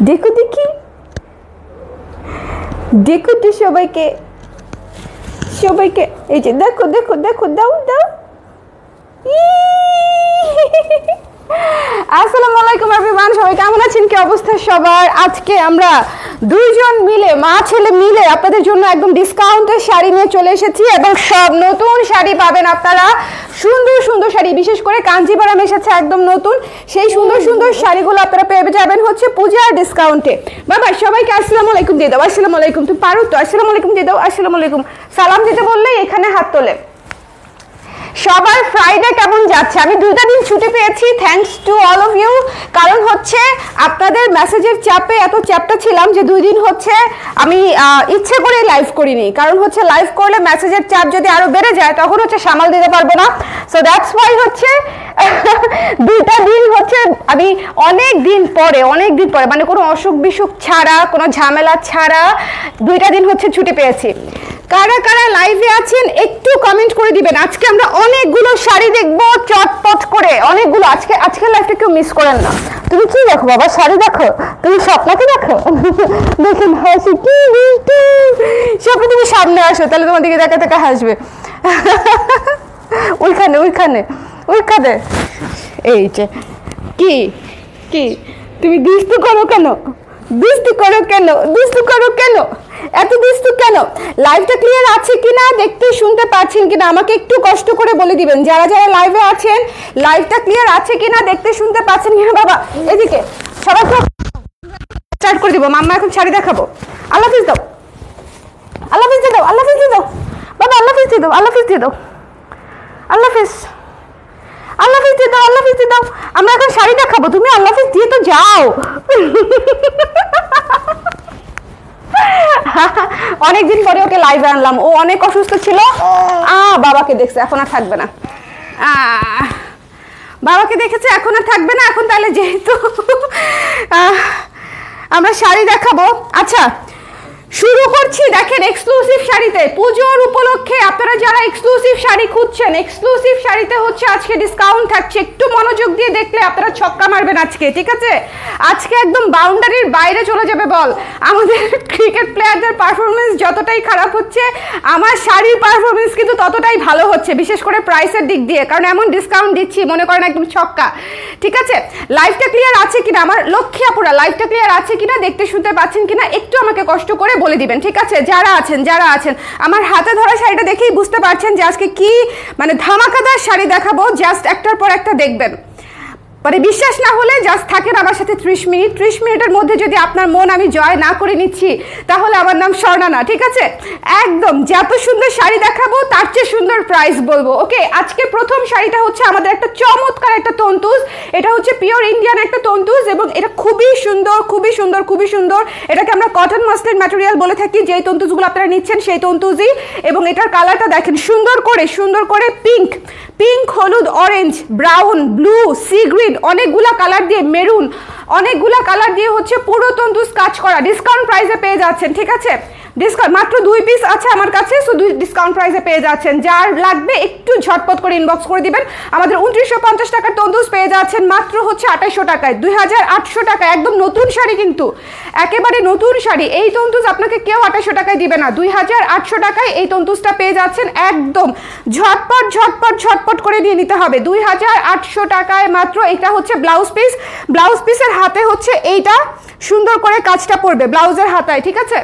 দেখো দেখি, দেখো তো সবাইকে, সবাইকে এই যে দেখো দেখো দেখো, দাও দাও। আসসালামু আলাইকুম এভরিওয়ান, সবাই কেমন আছেন, কি অবস্থা সবার? আজকে আমরা দুইজন মিলে, মা ছেলে মিলে আপনাদের জন্য একদম ডিসকাউন্টের শাড়ি নিয়ে চলে এসেছি এবং সব নতুন শাড়ি পাবেন আপনারা। সুন্দর সুন্দর শাড়ি, বিশেষ করে কাঞ্জিভারাম এসেছে একদম নতুন, সেই সুন্দর সুন্দর শাড়িগুলো আপনারা পেয়ে যাবেন হচ্ছে পূজার ডিসকাউন্টে। বাবা সবাইকে আসসালামু আলাইকুম দিয়ে দাও, আসসালামু আলাইকুম। তুমি পারো তো? আসসালামু আলাইকুম দিয়ে দাও, আসসালামু আলাইকুম। সালাম দিতে বললেই এখানে হাত তোলে। সবার ফ্রাইডে কেমন যাচ্ছে? আমি 2টা দিন ছুটি পেয়েছি, thanks to all of you. কারণ হচ্ছে আপনাদের মেসেজের চাপে এত চ্যাপটা ছিলাম যে 2 দিন হচ্ছে আমি ইচ্ছে করে লাইভ করিনি। কারণ হচ্ছে লাইভ করলে মেসেজের চাপ যদি আরো বেড়ে যায় তখন হচ্ছে সামাল দিতে পারবো না। সো দ্যাটস ওয়াই হচ্ছে 2টা দিন হচ্ছে আমি অনেক দিন পরে মানে কোনো অসুখ বিসুখ ছাড়া, কোনো ঝামেলা ছাড়া 2টা দিন হচ্ছে ছুটি পেয়েছি। কারা কারা লাইভে আছেন একটু কমেন্ট করে দিবেন। আজকে আমরা অনেকগুলো শাড়ি দেখবো চটপট করে, অনেকগুলো। আজকে লাইভটা কেউ মিস করেন না। তুমি কি দেখো বাবা? শাড়ি দেখো? তুমি স্বপ্নকে দেখো? দেখেন হাসি কি মিষ্টি। স্বপ্ন তুমি সামনে আসো, তাহলে তোমার দিকে দেখা দেখা হাসবে। ওইখানে ওইখানে ওইখানে, এই যে কি কি তুমি দুষ্টু করো কেন? দুষ্টু করো কেন? দুষ্টু করো কেন? এত দুষ্টু কেন? লাইভটা ক্লিয়ার আছে কিনা, দেখতে শুনতে পাচ্ছেন কিনা আমাকে একটু কষ্ট করে বলে দিবেন। যারা যারা লাইভে আছেন লাইভটা ক্লিয়ার আছে কিনা, দেখতে শুনতে পাচ্ছেন কিনা। বাবা এদিকে সবাইকে স্টার্ট করে দিব। মাম্মা এখন শাড়ি দেখাবো। আল্লাহ হাফিজ দাও, আল্লাহ হাফিজ দিয়ে দাও, আল্লাহ হাফিজ দিয়ে দাও বাবা, আল্লাহ হাফিজ দিয়ে দাও, আল্লাহ হাফিজ দিয়ে দাও, আল্লাহ হাফিজ, আল্লাহ হাফিজ দিয়ে দাও, আল্লাহ হাফিজ দিয়ে দাও। আমরা এখন শাড়ি দেখাবো, তুমি আল্লাহ হাফিজ দিয়ে তো যাও। অনেকদিন পরে ওকে লাইভে আনলাম, ও অনেক অসুস্থ ছিল। বাবাকে দেখছে, এখন আর থাকবে না। বাবাকে দেখেছে, এখন আর থাকবে না। এখন তাহলে যেহেতু আমরা শাড়ি দেখাবো, আচ্ছা শুরু করছি। দেখেন এক্সক্লুসিভ শাড়িতে, পুজোর উপলক্ষে আপনারা যারা এক্সক্লুসিভ শাড়ি খুঁজছেন, এক্সক্লুসিভ শাড়িতে হচ্ছে আজকে ডিসকাউন্ট থাকছে। একটু মনোযোগ দিয়ে দেখলে আপনারা ছক্কা মারবেন আজকে, ঠিক আছে? আজকে একদম বাউন্ডারির বাইরে চলে যাবে বল। আমাদের ক্রিকেট প্লেয়ারদের পারফরমেন্স যতটাই খারাপ হচ্ছে, আমার শাড়ির পারফরমেন্স কিন্তু ততটাই ভালো হচ্ছে, বিশেষ করে প্রাইসের দিক দিয়ে। কারণ এমন ডিসকাউন্ট দিচ্ছি, মনে করেন একদম ছক্কা, ঠিক আছে? লাইভটা ক্লিয়ার আছে কিনা আমার লক্ষ্মী আপুরা, লাইভটা ক্লিয়ার আছে কিনা, দেখতে শুনতে পাচ্ছেন কিনা একটু আমাকে কষ্ট করে বলে দিবেন, ঠিক আছে? যারা আছেন আমার হাতে ধরা শাড়িটা দেখেই বুঝতে পারছেন যে আজকে কি মানে ধামাকাদার শাড়ি দেখাবো। জাস্ট একটার পর একটা দেখবেন। মানে বিশ্বাস না হলে জাস্ট থাকেন আমার সাথে 30 মিনিট। 30 মিনিটের মধ্যে যদি আপনার মন আমি জয় না করে নিচ্ছি তাহলে আমার নাম স্বর্ণা না, ঠিক আছে? একদম যত সুন্দর শাড়ি দেখাবো তার চেয়ে সুন্দর প্রাইস বলবো। ওকে, আজকে প্রথম শাড়িটা হচ্ছে আমাদের একটা চমৎকার একটা তন্তুজ। এটা হচ্ছে পিওর ইন্ডিয়ান একটা তন্তুজ এবং এটা খুবই সুন্দর, খুবই সুন্দর, খুবই সুন্দর। এটাকে আমরা কটন মাসলিন ম্যাটেরিয়াল বলে থাকি। যেই তন্তুজগুলো আপনারা নিচ্ছেন সেই তন্তুজই। এবং এটার কালারটা দেখেন সুন্দর করে পিঙ্ক, হলুদ, orange, brown, blue, sea green, অনেকগুলা কালার দিয়ে, মেরুন, অনেকগুলা কালার দিয়ে হচ্ছে পুরো তন্তুজ কাজ করা। ডিসকাউন্ট প্রাইসে পেয়ে যাচ্ছেন, ঠিক আছে? ডিসকাউন্ট মাত্র 2 পিস আছে আমার কাছে, সো 2 ডিসকাউন্ট প্রাইসে পেয়ে যাচ্ছেন। যার লাগবে একটু ঝটপট করে ইনবক্স করে দিবেন। আমাদের 2950 টাকার তন্তুজ পেয়ে যাচ্ছেন মাত্র হচ্ছে 2800 টাকায়, 2800 টাকায়। একদম নতুন শাড়ি, কিন্তু একেবারে নতুন শাড়ি। এই তন্তুজ আপনাকে কেউ 2800 টাকায় দিবে না। 2800 টাকায় এই তন্তুজটা পেয়ে যাচ্ছেন। একদম ঝটপট করে নিয়ে নিতে হবে। 2800 টাকায় মাত্র। এটা হচ্ছে ব্লাউজ পিস, ব্লাউজ পিসের হাতে হচ্ছে এইটা সুন্দর করে কাজটা পড়বে ব্লাউজের হাতায়, ঠিক আছে?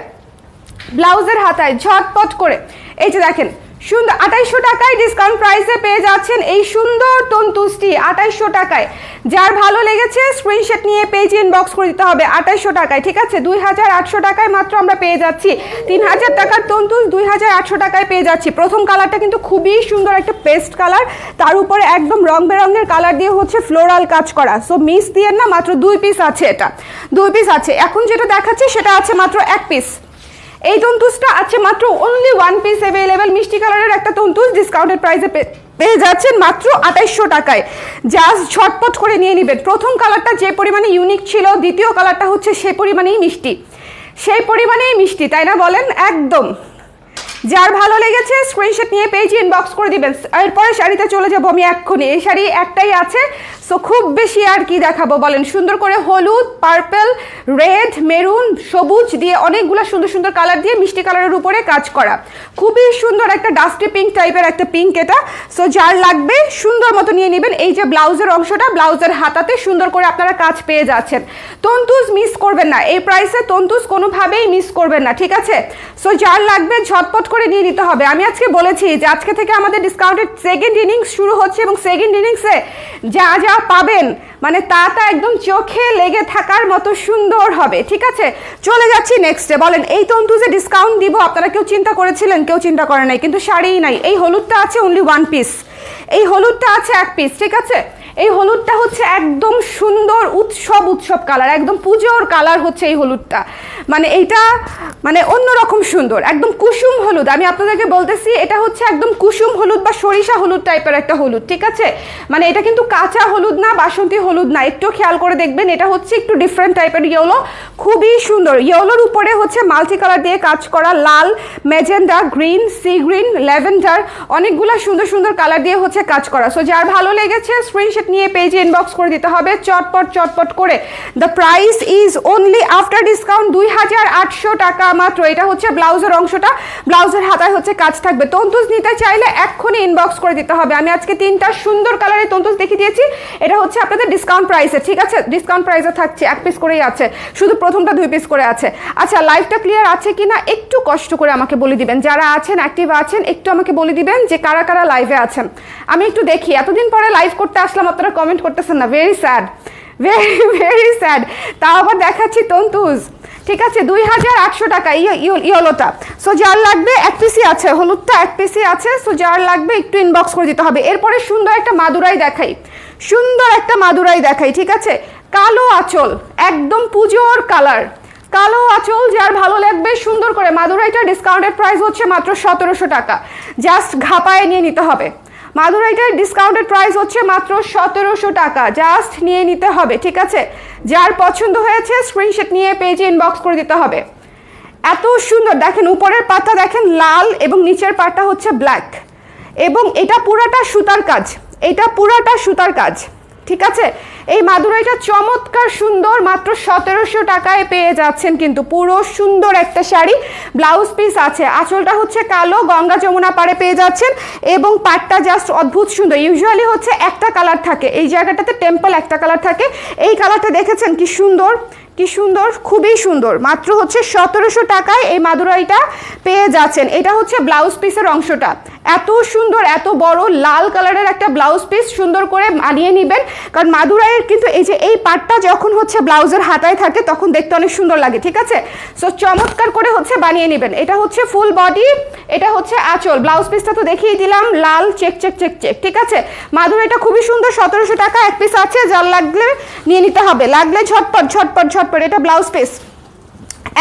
ব্লাউজের হাতায় ঝটপট করে এই যে দেখেন সুন্দর 2800 টাকায় ডিসকাউন্ট প্রাইসে পেয়ে যাচ্ছেন এই সুন্দর তন্তুজটি 2800 টাকায়। যার ভালো লেগেছে স্ক্রিনশট নিয়ে পেজে ইনবক্স করে দিতে হবে 2800 টাকায়, ঠিক আছে? 2800 টাকায় মাত্র আমরা পেয়ে যাচ্ছি 3000 টাকার তন্তুজ 2800 টাকায় পেয়ে যাচ্ছি। প্রথম কালারটা কিন্তু খুবই সুন্দর একটা পেস্ট কালার, তার উপরে একদম রং বেরঙের কালার দিয়ে হচ্ছে ফ্লোরাল কাজ করা। সো মিস দিয়ে না, মাত্র 2 পিস আছে, এটা 2 পিস আছে। এখন যেটা দেখাচ্ছি সেটা আছে মাত্র 1 পিস। এই তন্তুজটা আছে মাত্র অনলি 1 পিস অ্যাভেলেবেল। মিষ্টি কালারের একটা তন্তুজ ডিসকাউন্টেড প্রাইসে পেয়ে যাচ্ছেন মাত্র 2800 টাকায়। জাস্ট ঝটপট করে নিয়ে নেবেন। প্রথম কালারটা যে পরিমাণে ইউনিক ছিল, দ্বিতীয় কালারটা হচ্ছে সেই পরিমাণেই মিষ্টি, তাই না বলেন? একদম যার ভালো লেগেছে স্ক্রিনশট নিয়ে পেজে ইনবক্স করে দিবেন। এরপরে শাড়িতে চলে যাবো আমি এক্ষুনি। এই শাড়ি একটাই আছে, সো খুব বেশি আর কি দেখাবো বলেন, সুন্দর করে হলুদ, পার্পল, রেড, মেরুন, সবুজ দিয়ে অনেকগুলো সুন্দর সুন্দর কালার দিয়ে মিষ্টি কালারের উপরে কাজ করা, খুবই সুন্দর একটা ডাস্টি পিঙ্ক টাইপের একটা পিঙ্ক এটা। সো যার লাগবে সুন্দর মতো নিয়ে নেবেন। এই যে ব্লাউজের অংশটা, ব্লাউজের হাতাতে সুন্দর করে আপনারা কাজ পেয়ে যাচ্ছেন। তন্তুজ মিস করবেন না, এই প্রাইসে তন্তুজ কোনোভাবেই মিস করবেন না, ঠিক আছে? সো যার লাগবে ঝটপট করে নিয়ে নিতে হবে। আমি আজকে বলেছি যে আজকে থেকে আমাদের ডিসকাউন্টের সেকেন্ড ইনিংস শুরু হচ্ছে এবং সেকেন্ড ইনিংসে যা যা পাবেন মানে তা একদম চোখে লেগে থাকার মতো সুন্দর হবে, ঠিক আছে? চলে যাচ্ছি নেক্সটে। বলেন এই তন্তুজে ডিসকাউন্ট দিব, আপনারা কেউ চিন্তা করেছিলেন? কেউ চিন্তা করে নাই, কিন্তু শাড়িই নাই। এই হলুদটা আছে অনলি 1 পিস, এই হলুদটা আছে 1 পিস, ঠিক আছে? এই হলুদটা হচ্ছে একদম সুন্দর উৎসব কালার, একদম পুজোর কালার হচ্ছে এই হলুদটা। মানে এইটা মানে অন্যরকম সুন্দর, একদম কুসুম হলুদ। আমি আপনাদেরকে বলতেছি এটা হচ্ছে একদম কুসুম হলুদ বা সরিষা হলুদ টাইপের একটা হলুদ, ঠিক আছে? মানে এটা কিন্তু কাঁচা হলুদ না, বাসন্তী হলুদ না, একটু খেয়াল করে দেখবেন। এটা হচ্ছে একটু ডিফারেন্ট টাইপের ইয়েলো, খুবই সুন্দর। ইয়েলোর উপরে হচ্ছে মাল্টি কালার দিয়ে কাজ করা, লাল, magenta, green, sea green, lavender, অনেকগুলা সুন্দর সুন্দর কালার দিয়ে হচ্ছে কাজ করা। সো যার ভালো লেগেছে স্ক্রিনশট নিয়ে পেজে ইনবক্স করে দিতে হবে চটপট করে। The price is only after discount 2800 টাকা মাত্র। এটা হচ্ছে ব্লাউজের অংশটা, ব্লাউজের হাতায় হচ্ছে কাজ থাকবে। তন্তুজ নিতে চাইলে এক্ষুনি ইনবক্স করে দিতে হবে। আমি আজকে 3টা সুন্দর কালারের তন্তুজ দেখিয়ে দিয়েছি, এটা হচ্ছে আপনাদের ডিসকাউন্ট প্রাইসে, ঠিক আছে? ডিসকাউন্ট প্রাইসে থাকছে, 1 পিস করেই আছে, শুধু প্রথমটা 2 পিস করে আছে। আচ্ছা লাইভটা ক্লিয়ার আছে কিনা একটু কষ্ট করে আমাকে বলে দিবেন, যারা আছেন অ্যাক্টিভ আছেন একটু আমাকে বলে দিবেন যে কারা কারা লাইভে আছেন, আমি একটু দেখি। এতদিন পরে লাইভ করতে আসলাম, আপনারা কমেন্ট করতেছেন না, ভেরি স্যাড, ভেরি স্যাড। তাও আবার দেখাচ্ছি তন্তুজ, ঠিক আছে? 2800 টাকা ইয়েলোটা। সো যার লাগবে 1 পিসই আছে, হলুদটা 1 পিসই আছে। সো যার লাগবে একটু ইনবক্স করে দিতে হবে। এরপরে সুন্দর একটা মাদুরাই দেখাই, সুন্দর একটা মাদুরাই দেখাই, ঠিক আছে? কালো আঁচল, একদম পুজোর কালার, কালো আঁচল। যার ভালো লাগবে সুন্দর করে মাদুরাইটা ডিসকাউন্টেড প্রাইস হচ্ছে মাত্র 1700 টাকা, জাস্ট ঘাপায় নিয়ে নিতে হবে। মাদুরাইটার ডিসকাউন্টেড প্রাইস হচ্ছে মাত্র 1700 টাকা, জাস্ট নিয়ে নিতে হবে, ঠিক আছে? যার পছন্দ হয়েছে স্ক্রিনশট নিয়ে পেজে ইনবক্স করে দিতে হবে। এত সুন্দর দেখেন, উপরের পাটটা দেখেন লাল এবং নিচের পাটটা হচ্ছে ব্ল্যাক, এবং এটা পুরাটা সুতার কাজ, এটা পুরাটা সুতার কাজ, ঠিক আছে? এই মাদুরাইটা চমৎকার সুন্দর, মাত্র 1700 টাকায় পেয়ে যাচ্ছেন কিন্তু পুরো সুন্দর একটা শাড়ি। ব্লাউজ পিস আছে, আঁচলটা হচ্ছে কালো, গঙ্গা যমুনা পাড়ে পেয়ে যাচ্ছেন, এবং পাটটা জাস্ট অদ্ভুত সুন্দর। ইউজুয়ালি হচ্ছে একটা কালার থাকে, এই জায়গাটাতে টেম্পল একটা কালার থাকে, এই কালারটা দেখেছেন কি সুন্দর, কি সুন্দর, খুবই সুন্দর। মাত্র হচ্ছে 1700 টাকায় এই মাদুরাইটা পেয়ে যাচ্ছেন। এটা হচ্ছে ব্লাউজ পিসের অংশটা, এত সুন্দর, এত বড় লাল কালারের একটা ব্লাউজ পিস সুন্দর করে মানিয়ে নেবেন, কারণ মাদুরাইয়ের কিন্তু এই যে এই পাটটা যখন হচ্ছে ব্লাউজের হাতায় থাকে তখন দেখতে অনেক সুন্দর লাগে, ঠিক আছে? সো চমৎকার করে হচ্ছে বানিয়ে নেবেন। এটা হচ্ছে ফুল বডি, এটা হচ্ছে আঁচল। ব্লাউজ পিসটা তো দেখিয়ে দিলাম, লাল চেক চেক চেক চেক, ঠিক আছে? মাদুরাইটা খুবই সুন্দর, 1700 টাকা 1 পিস আছে, যার লাগলে নিয়ে নিতে হবে, লাগলে ঝটপট ঝটপট ঝটপট। এটা ব্লাউজ পিস।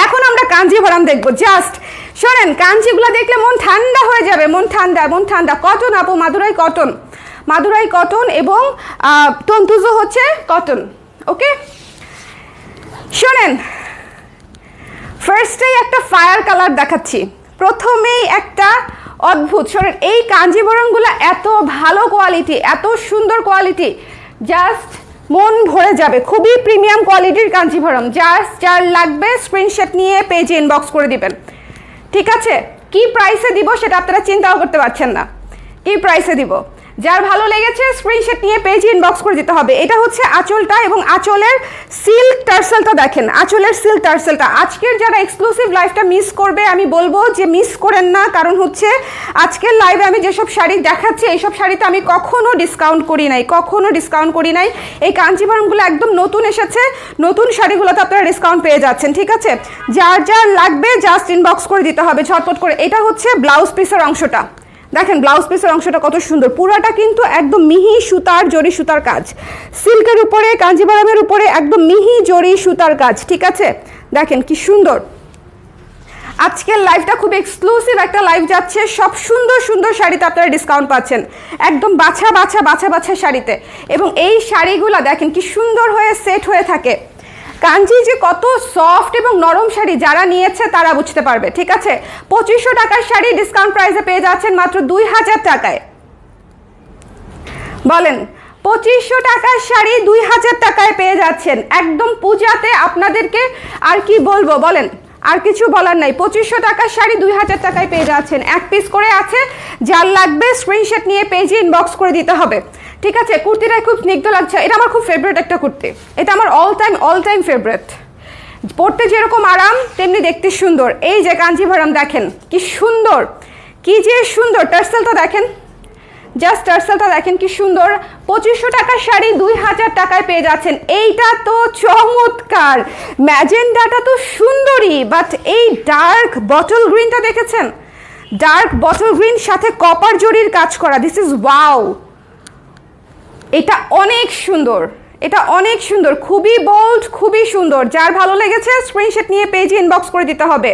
এখন আমরা কাঞ্জিভরম দেখবো, জাস্ট শোনেন, কাঞ্জিগুলো দেখলে মন ঠান্ডা হয়ে যাবে, মন ঠান্ডা, মন ঠান্ডা। কটন আপু, মাদুরাই কটন, মাদুরাই কটন, এবং তন্তুজও হচ্ছে কটন, ওকে? শোনেন, ফার্স্টেই একটা ফায়ার কালার দেখাচ্ছি, প্রথমেই একটা অদ্ভুত। শোনেন, এই কাঞ্জিভরমগুলো এত ভালো কোয়ালিটি, এত সুন্দর কোয়ালিটি, জাস্ট মন ভরে যাবে। খুবই প্রিমিয়াম কোয়ালিটির কাঞ্জিভরম। যার লাগবে স্ক্রিনশট নিয়ে পেজে ইনবক্স করে দিবেন, ঠিক আছে? কি প্রাইসে দিব সেটা আপনারা চিন্তাও করতে পারছেন না, কি প্রাইসে দিব। যার ভালো লেগেছে স্ক্রিনশট নিয়ে পেজে ইনবক্স করে দিতে হবে। এটা হচ্ছে আঁচলটা, এবং আঁচলের সিল্ক টার্সেলটা দেখেন, আঁচলের সিল্ক টার্সেলটা। আজকের যারা এক্সক্লুসিভ লাইভটা মিস করবে আমি বলবো যে মিস করেন না, কারণ হচ্ছে আজকের লাইভে আমি যেসব শাড়ি দেখাচ্ছি এইসব শাড়িতে আমি কখনো ডিসকাউন্ট করি নাই, কখনো ডিসকাউন্ট করি নাই। এই কাঞ্জিভরমগুলো একদম নতুন এসেছে, নতুন শাড়িগুলোতে আপনারা ডিসকাউন্ট পেয়ে যাচ্ছেন, ঠিক আছে? যার যার লাগবে জাস্ট ইনবক্স করে দিতে হবে ঝটপট করে। এটা হচ্ছে ব্লাউজ পিসের অংশটা, দেখেন ব্লাউজ পিসের অংশটা কত সুন্দর, পুরাটা কিন্তু একদম মিহি সুতার, জরি সুতার কাজ, সিল্কের উপরে, কাঞ্জিভরমের উপরে একদম মিহি জরি সুতার কাজ, ঠিক আছে? দেখেন কি সুন্দর। আজকের লাইভটা খুব এক্সক্লুসিভ একটা লাইভ যাচ্ছে, সব সুন্দর সুন্দর শাড়িতে আপনারা ডিসকাউন্ট পাচ্ছেন, একদম বাছা বাছা বাছা বাছা শাড়িতে। এবং এই শাড়িগুলো দেখেন কি সুন্দর হয়ে সেট হয়ে থাকে। কাঞ্জি যে কত সফট এবং নরম শাড়ি, যারা নিয়েছে তারা বুঝতে পারবে, ঠিক আছে? 2500 টাকার শাড়ি ডিসকাউন্ট প্রাইসে পেয়ে যাচ্ছেন মাত্র 2000 টাকায়। বলেন 2500 টাকার শাড়ি 2000 টাকায় পেয়ে যাচ্ছেন একদম পূজাতে। আপনাদেরকে আর কি বলবো বলেন, আর কিছু বলার নাই। 2500 টাকার শাড়ি 2000 টাকায় পেয়ে যাচ্ছেন। এক পিস করে আছে, যার লাগবে স্ক্রিনশট নিয়ে পেজে ইনবক্স করে দিতে হবে, ঠিক আছে? কুর্তিটা খুব স্নিগ্ধ লাগছে, এটা আমার খুব ফেভারিট একটা কুর্তি, এটা আমার অল টাইম ফেভারিট। পরতে যেরকম আরাম তেমনি দেখতে সুন্দর। এই যে কাঞ্জিভারাম দেখেন কি সুন্দর, কি যে সুন্দর। টার্সেলটা দেখেন, জাস্ট টার্সেলটা দেখেন কি সুন্দর। 2500 টাকার শাড়ি 2000 টাকায় পেয়ে যাচ্ছেন। এইটা তো চমৎকার, ম্যাজেন্ডাটা তো সুন্দরই, বাট এই ডার্ক বটল গ্রিনটা দেখেছেন? ডার্ক বটল গ্রিন সাথে কপার জরির কাজ করা, দিস ইজ ওয়াও। এটা অনেক সুন্দর, এটা অনেক সুন্দর, খুবই বোল্ড, খুবই সুন্দর। যার ভালো লেগেছে স্ক্রিনশট নিয়ে পেজে ইনবক্স করে দিতে হবে।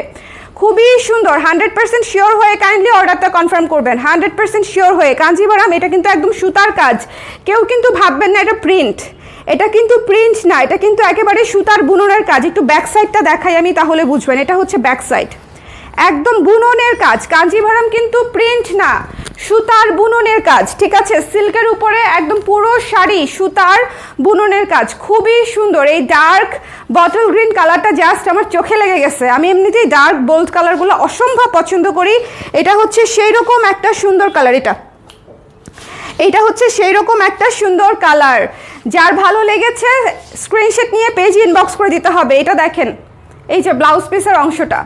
খুবই সুন্দর, 100% শিওর হয়ে কাইন্ডলি অর্ডারটা কনফার্ম করবেন, 100% শিওর হয়ে। কাঞ্জিভারাম এটা কিন্তু একদম সুতার কাজ, কেউ কিন্তু ভাববেন না এটা প্রিন্ট, এটা কিন্তু প্রিন্ট না, এটা কিন্তু একেবারে সুতার বুননের কাজ। একটু ব্যাক সাইডটা দেখাই আমি, তাহলে বুঝবেন। এটা হচ্ছে ব্যাক সাইড, একদম বুননের কাজ। কাঞ্জিভারাম কিন্তু প্রিন্ট না, সুতার বুননের কাজ, ঠিক আছে? সিল্কের উপরে একদম পুরো শাড়ি সুতার বুননের কাজ, খুবই সুন্দর। এই ডার্ক বটল গ্রিন কালারটা জাস্ট আমার চোখে লেগে গেছে। আমি এমনিতেই ডার্ক বোল্ড কালারগুলো অসম্ভব পছন্দ করি। এটা হচ্ছে সেই রকম একটা সুন্দর কালার, এটা হচ্ছে সেই রকম একটা সুন্দর কালার। যার ভালো লেগেছে স্ক্রিনশট নিয়ে পেজে ইনবক্স করে দিতে হবে। এটা দেখেন, এই যে ব্লাউজ পিসের অংশটা,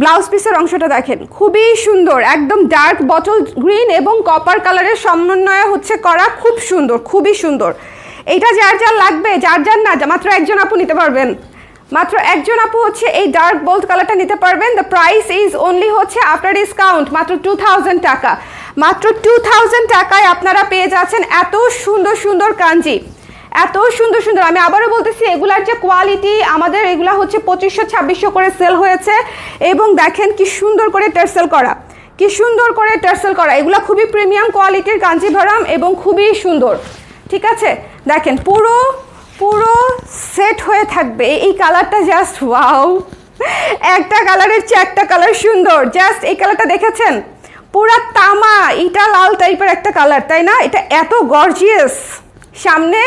ব্লাউজ পিসের অংশটা দেখেন, খুবই সুন্দর। একদম ডার্ক বটল গ্রিন এবং কপার কালারের সমন্বয়ে হচ্ছে করা, খুব সুন্দর, খুবই সুন্দর। এইটা যার যার লাগবে, যার যার না, মাত্র একজন আপু নিতে পারবেন, মাত্র একজন আপু হচ্ছে এই ডার্ক বোল্ড কালারটা নিতে পারবেন। দ্য প্রাইস ইজ অনলি হচ্ছে আফটার ডিসকাউন্ট মাত্র 2000 টাকা। মাত্র 2000 টাকায় আপনারা পেয়ে যাচ্ছেন এত সুন্দর সুন্দর কাঞ্জি, এত সুন্দর সুন্দর। আমি আবারও বলতেছি, এগুলার যে কোয়ালিটি, আমাদের এগুলা হচ্ছে 2500-2600 করে সেল হয়েছে। এবং দেখেন কি সুন্দর করে টার্সেল করা, কি সুন্দর করে টার্সেল করা। এগুলা খুবই প্রিমিয়াম কোয়ালিটির কাঞ্জিভারাম এবং খুবই সুন্দর, ঠিক আছে? দেখেন পুরো পুরো সেট হয়ে থাকবে। এই কালারটা জাস্ট ওয়াও, একটা কালারের চেয়ে একটা কালার সুন্দর। জাস্ট এই কালারটা দেখেছেন, পুরা তামা ইটা লাল টাইপের একটা কালার, তাই না? এটা এত গর্জিয়াস। সামনে